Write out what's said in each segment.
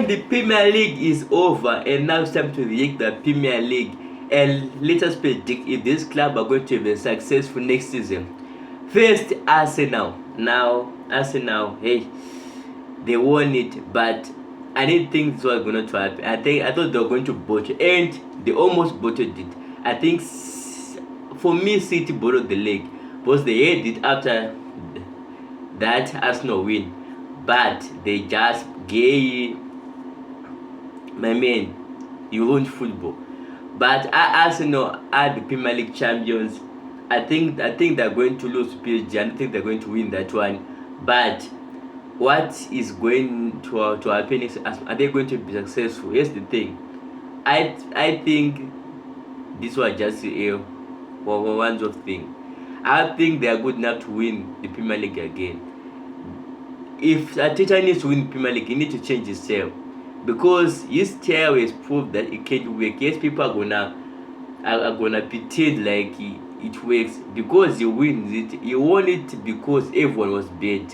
And the Premier League is over, and now it's time to reject the Premier League. And let us predict if this club are going to be successful next season. First, Arsenal. Now, Arsenal, hey, they won it, but I didn't think this was going to happen. I thought they were going to bottle, and they almost bottled it. I think for me, City bottled the league because they had it after that Arsenal win, but they just gave my man, you ruined football. But Arsenal are the Premier League champions. I think they're going to lose to PSG. I don't think they're going to win that one. But what is going to happen is, are they going to be successful? Here's the thing. I think this was just a one-off thing. I think they are good enough to win the Premier League again. If Arteta needs to win the Premier League, he needs to change his style, because his style has proved that it can't work. Yes, people are gonna pretend like it works because he wins it. He won it because everyone was bad.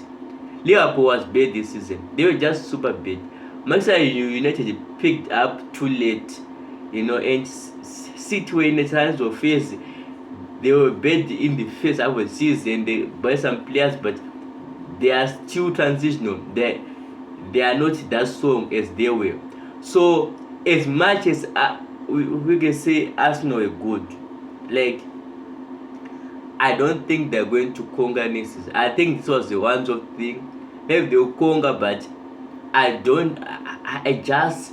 Liverpool was bad this season. They were just super bad. Manchester United picked up too late, and City were in the hands of face. They were bad in the first half of the season. They bought some players, but they are still transitional. They are not that strong as they were. So as much as we can say Arsenal are good, like, I don't think they're going to conquer next season. I think this was the one-off thing. Maybe they'll conquer, but I just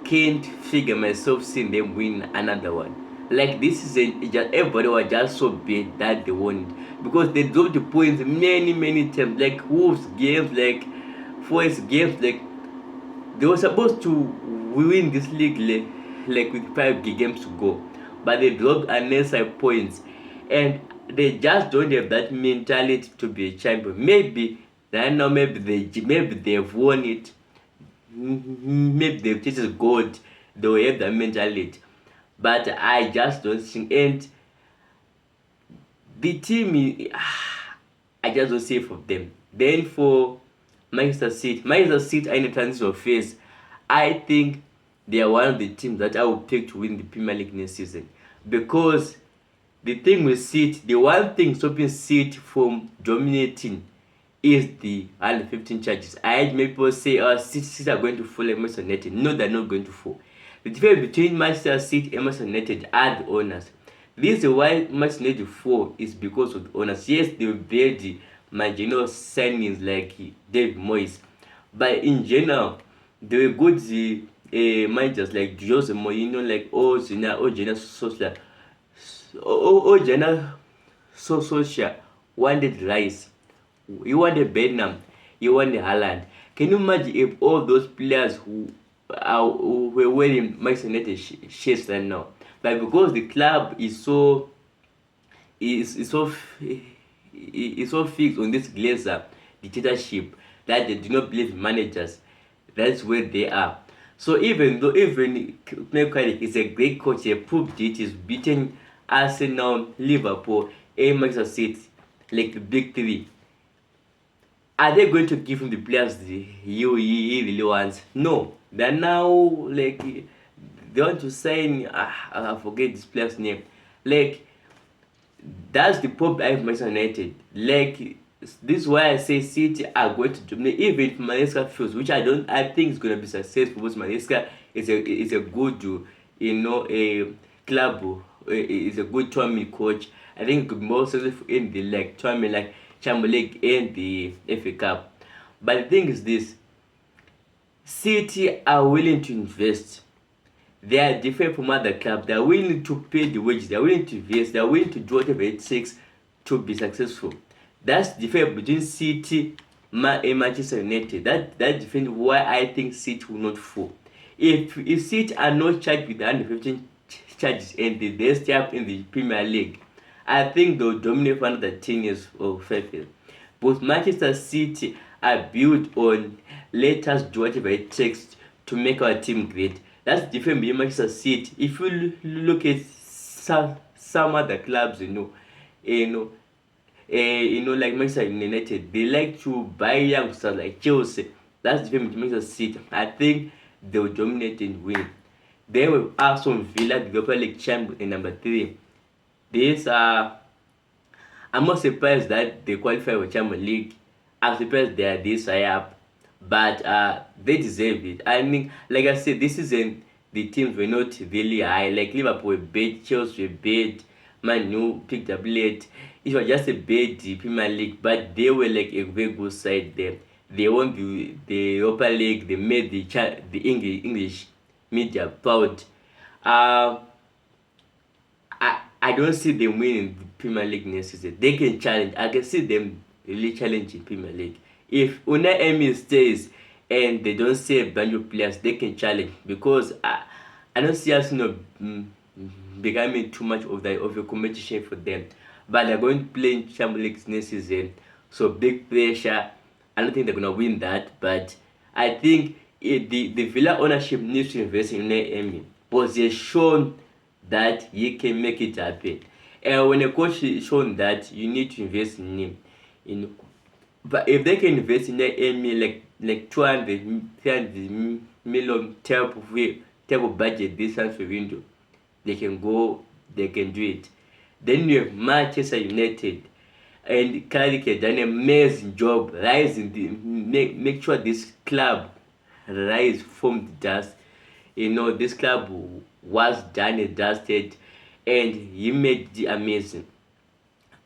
can't figure myself seeing them win another one. Like, this season, everybody was just so bad that they won it, because they dropped the points many times. Like Wolves games, like Forest games, like they were supposed to win this league like with 5 games to go, but they dropped unnecessary points, and they just don't have that mentality to be a champion. Maybe right now, maybe they've won it. Maybe they've tasted gold. They will have that mentality, but I just don't think. And the team, I just don't see it for them. Then for Manchester City are in the transition phase. I think they are one of the teams that I will pick to win the Premier League next season, because the thing with City, the one thing stopping City from dominating is the under 15 charges. I heard many people say, City are going to fall like Manchester United. No, they're not going to fall. The difference between Manchester City and Manchester United are the owners. The reason why Manchester United fall is because of the owners. Yes, they will bear the marginal signings like David Moyes, but in general, they were good managers like Jose Mourinho, like Ojana Solskjaer wanted Rice, he wanted Bellingham, he wanted Haaland. Can you imagine if all those players who were wearing Manchester United shirts right now? But because the club is so fixed on this Glazer dictatorship that they do not believe in managers, that's where they are. So even Pep Guardiola is a great coach, he proved it. He's beaten Arsenal, Liverpool, and Manchester City, like the big three. Are they going to give him the players he really wants? No. They're now like, they want to sign, I forget this player's name. Like, that's the problem I have with Manchester United. Like, this is why I say City are going to dominate. Even if Manesca fails, which I think is going to be successful, because Manesca is a good, a club, is a good tournament coach. I think it could be more successful in the tournament like Champions League and the FA Cup. But the thing is this: City are willing to invest. They are different from other clubs. They are willing to pay the wages. They are willing to invest. They are willing to do whatever it takes to be successful. That's the difference between City and Manchester United. That defines why I think City will not fall. If City are not charged with the under 15 charges and they stay up in the Premier League, I think they'll dominate for another 10 years or 5 years. But Manchester City are built on, let us do whatever it takes to make our team great. That's the difference between Manchester City. If you look at some other clubs, like Manchester United, they like to buy youngsters like Chelsea. That's the famous Manchester City. I think they'll dominate and win. Then we have some Villa, the Europa League champion in number 3. These are I'm not surprised that they qualify for Champions League. I'm surprised they are this high up, but they deserve it. I mean, like I said, this season the teams were not really high. Like Liverpool were bad, Chelsea were bad, Man U picked up late. It was just a bad Premier League, but they were like a very good side there. They won the Europa League. They made the English media proud. Uh, I don't see them winning the Premier League next season. They can challenge. I can see them really challenging Premier League. If Unai Emery stays and they don't save brand new players, they can challenge because I don't see Arsenal becoming too much of a competition for them. But they're going to play in Champions League next season, so big pressure. I don't think they're gonna win that, but I think the Villa ownership needs to invest in Unai Emery because he has shown that he can make it happen. And when a coach is shown that, you need to invest in him. But if they can invest in Emery like 200, 300 million type of budget this transfer window, they can do it. Then you have Manchester United, and Carrick has done an amazing job rising make sure this club rise from the dust. This club was done and dusted, and he made the amazing.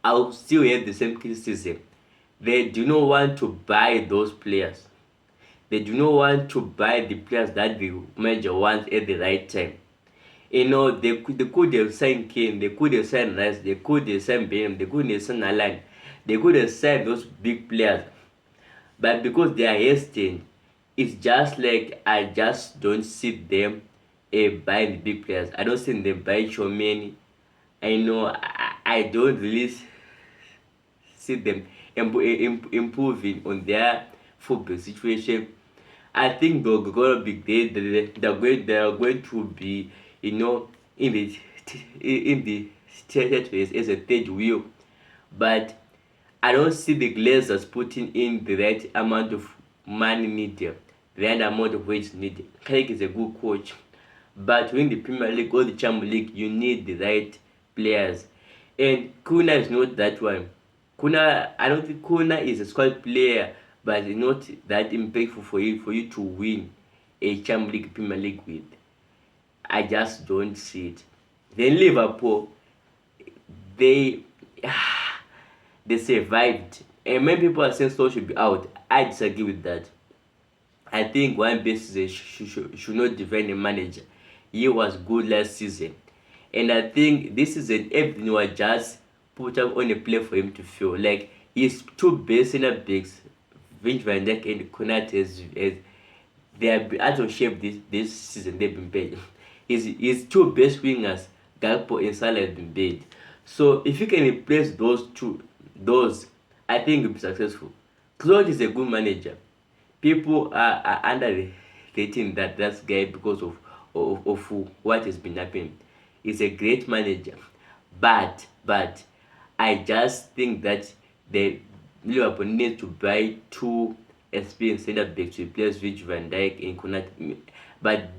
I'll still have the same criticism. They do not want to buy those players. They do not want to buy the players that the manager wants at the right time. They could have signed Kane, they could have signed Rice, they could have signed Benham, they could have signed Alan, they could have signed those big players. But because they are hesitant, it's just like I just don't see them buying the big players. I don't see them buying Chomeni. I don't really see them improving on their football situation. I think they're gonna be they're going to be in the territories as a third wheel, but I don't see the Glazers putting in the right amount of money needed, the right amount of wage needed. Carrick is a good coach, but when the Premier League or the Champions League, you need the right players, and Kuna is not that one. I don't think Kuna is a squad player, but it's not that impactful for you to win a Champions League, Premier League with. I just don't see it. Then Liverpool, they they survived, and many people are saying so should be out. I disagree with that. I think one best season should not defend a manager. He was good last season, and I think this season everything was just put up on a play for him to feel like his two best center backs, Vince Van Dijk and Konate, as they have been out of shape this season. They've been bad. His two best wingers, Gakpo and Salah, have been bad. So if you can replace those, I think you'll be successful. Klopp is a good manager. People are underrating that guy because of what has been happening. He's a great manager, but I just think that the Liverpool need to buy two experienced center backs to replace Virgil van Dijk and Konate. But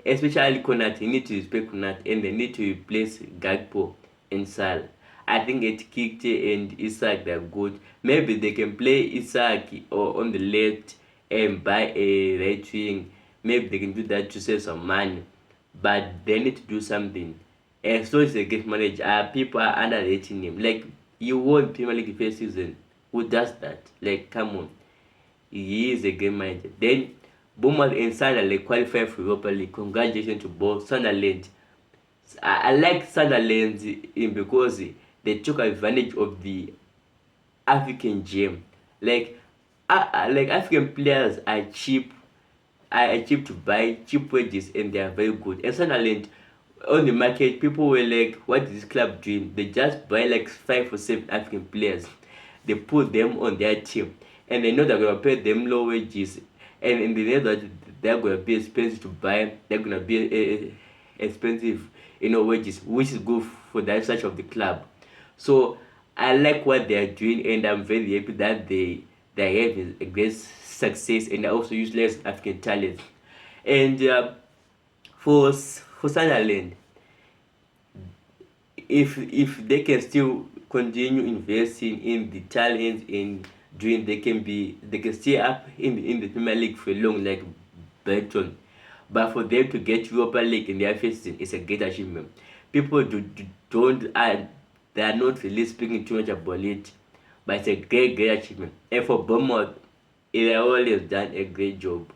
especially Konate, you need to respect Konate, and they need to replace Gakpo and Salah. I think Kikte and Isak, they're good. Maybe they can play Isak on the left and buy a right wing. Maybe they can do that to save some money, but they need to do something. And so it's a great manager. People are underrating him. Like, you won Premier League first season. Who does that? Like, come on. He is a great manager. Then Bournemouth and Sunderland qualify for Europa League. Congratulations to both. Sunderland. I like Sunderland because they took advantage of the African gem. Like African players are cheap. Are cheap to buy, cheap wages, and they are very good. And Sunderland, on the market, people were like, what is this club doing? They just buy like 5 or 7 African players. They put them on their team, and they know they're gonna pay them low wages, and they know that they're gonna be expensive to buy. They're gonna be expensive, wages, which is good for the research of the club. So I like what they are doing, and I'm very happy that they are having a great success and also utilize African talent. And for Sunderland, if they can still continue investing in the talent and doing, they can stay up in the Premier League for long like Brighton. But for them to get Europa League in their first season is a great achievement. People don't they are not really speaking too much about it, but it's a great achievement. And for Bournemouth, they always done a great job.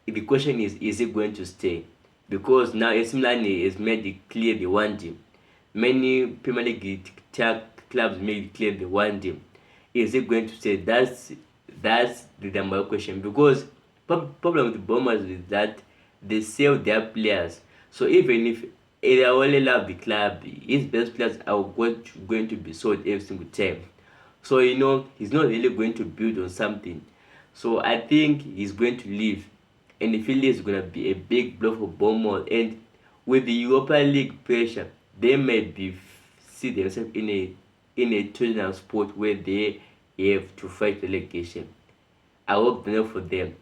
The question is it going to stay? Because now AC Milan has made it clear they want him. Many Premier League clubs made it clear they want him. Is it going to stay? That's the number one question. Because problem with the Bombers is that they sell their players. So even if Iraola love the club, his best players are going to be sold every single time. So he's not really going to build on something. So I think he's going to leave, and the Phillies is going to be a big blow for Bournemouth. And with the Europa League pressure, they might be see themselves in a tournament sport where they have to fight relegation. I hope enough for them.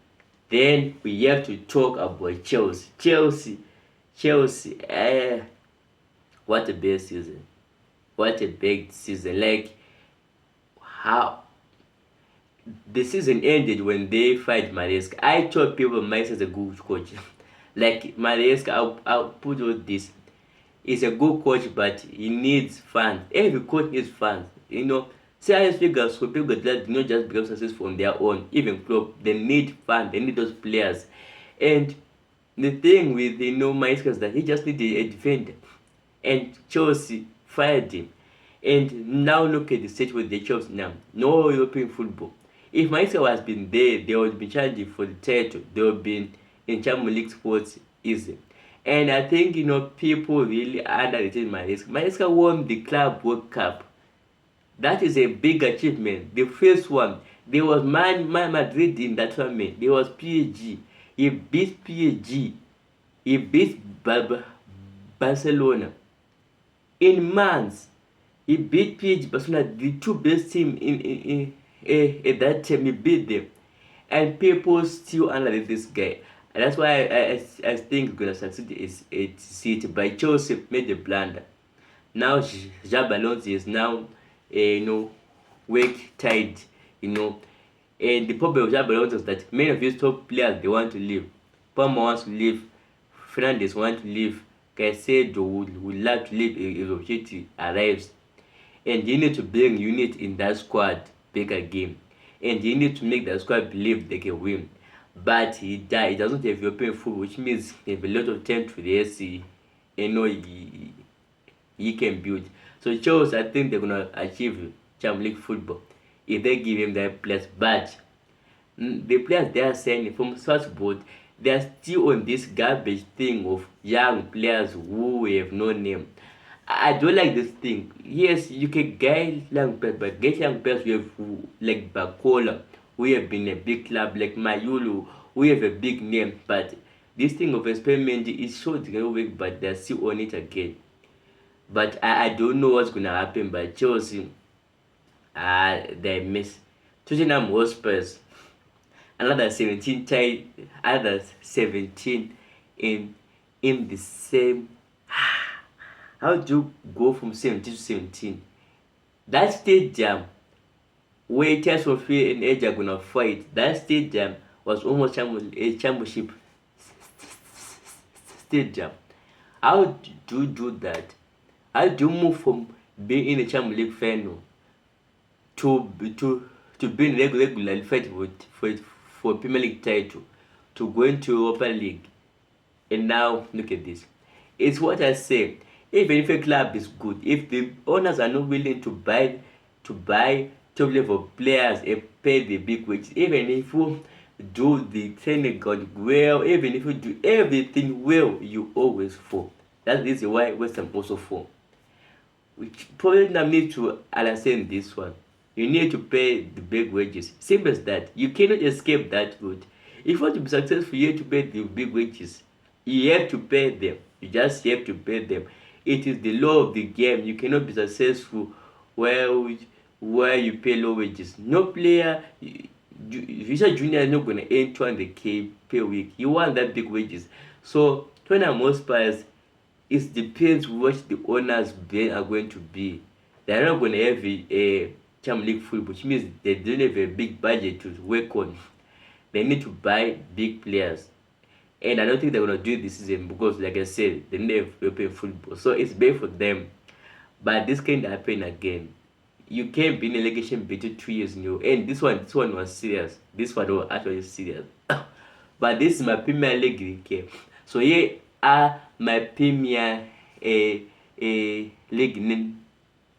Then we have to talk about Chelsea. What a big season. What a big season. Like, how the season ended when they fired Maresca. I thought people Maresca is a good coach. Like Maresca, I'll put all this. He's a good coach, but he needs fans. Every coach needs fans. Serious figures for people that do not just become successful on their own. Even club, they need fans. They need those players. And the thing with Maresca is that he just needed a defender, and Chelsea fired him. And now look at the stage where the Chelsea now. No European football. If Maresca has been there, they would be challenging for the title. They would be in Champions League sports easy. And I think people really underrated Maresca. Maresca won the Club World Cup. That is a big achievement. The first one, there was Man Madrid in that tournament. There was PSG. He beat PSG. He beat Barcelona. In months, he beat PSG, Barcelona, the two best teams in at that time. He beat them, and people still underrate this guy. And that's why I think gonna succeed is at City. By Chelsea made the blunder. Now Xabi Alonso is now weak tied. And the problem with Xabi Alonso is that many of his top players, they want to leave. Palmer wants to leave. Fernandes wants to leave. Caicedo would love to leave if opportunity arrives. And you need to bring unit in that squad bigger game. And you need to make that squad believe they can win. But he doesn't have European football, which means he have a lot of time to the SC. He can build. So Chelsea, I think they're gonna achieve Champions League football if they give him their players. But the players they are signing from Salzburg, they are still on this garbage thing of young players who have no name. I don't like this thing. Yes, you can get young players, but get young players who like Bakola, who have been a big club, like Mayulu, who have a big name. But this thing of experiment is so work, but they're still on it again. But I don't know what's gonna happen. But Chelsea, they miss. Tottenham Hotspurs, another 17 tie, others 17 in the same. How do you go from 17 to 17? That stadium where Tyson Fury and Edge are gonna fight, that stadium was almost a championship stadium. How do you do that? How do you move from being in a Champions League final to being regularly fighting for Premier League title, to going to Europa League? And now look at this. It's what I say. Even if a club is good, if the owners are not willing to buy top level players and pay the big wages, even if you do the training ground well, even if you do everything well, you always fall. That is why West Ham also fall. Which probably now need to understand this one. You need to pay the big wages. Simple as that. You cannot escape that route. If you want to be successful, you have to pay the big wages. You have to pay them. You just have to pay them. It is the law of the game. You cannot be successful where you pay low wages. No player Visa Junior is not going to earn 200k per week. You want that big wages. So Tottenham Hotspur, it depends what the owners then are going to be. They're not going to have a Champions League football, which means they don't have a big budget to work on. They need to buy big players. And I don't think they're going to do it this season because, like I said, they need have European football. So it's bad for them. But this can happen again. You can't be in a relegation between 2 years new. And this one was serious. This one was actually serious. But this is my Premier League. Okay. So here are my Premier League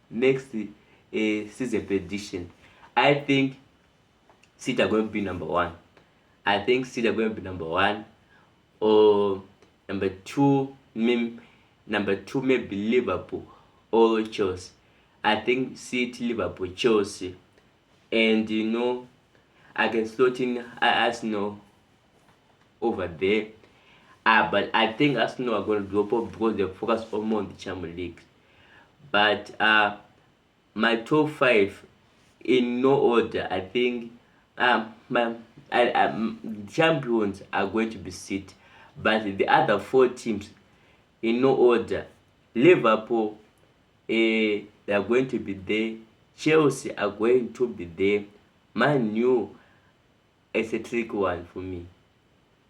next season prediction. I think City are going to be number one. I think City are going to be number one. Or number two, maybe Liverpool or Chelsea. I think City, Liverpool, Chelsea, and I can slot in Arsenal over there. But I think Arsenal are going to drop off because they focus more on the Champions League. But my top five in no order. I think champions are going to be City, but the other four teams in no order. Liverpool, they are going to be there. Chelsea are going to be there. Man U is a trick one for me.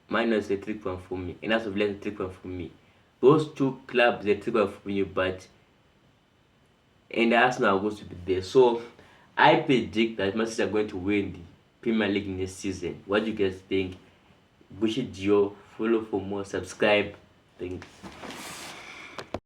Man U is a trick one for me. And that's a trick one for me. Those two clubs are a trick one for me, but and Arsenal are going to be there. So I predict that Manchester are going to win the Premier League next season. What do you guys think? Bushi Dio, follow for more, subscribe. Thank you.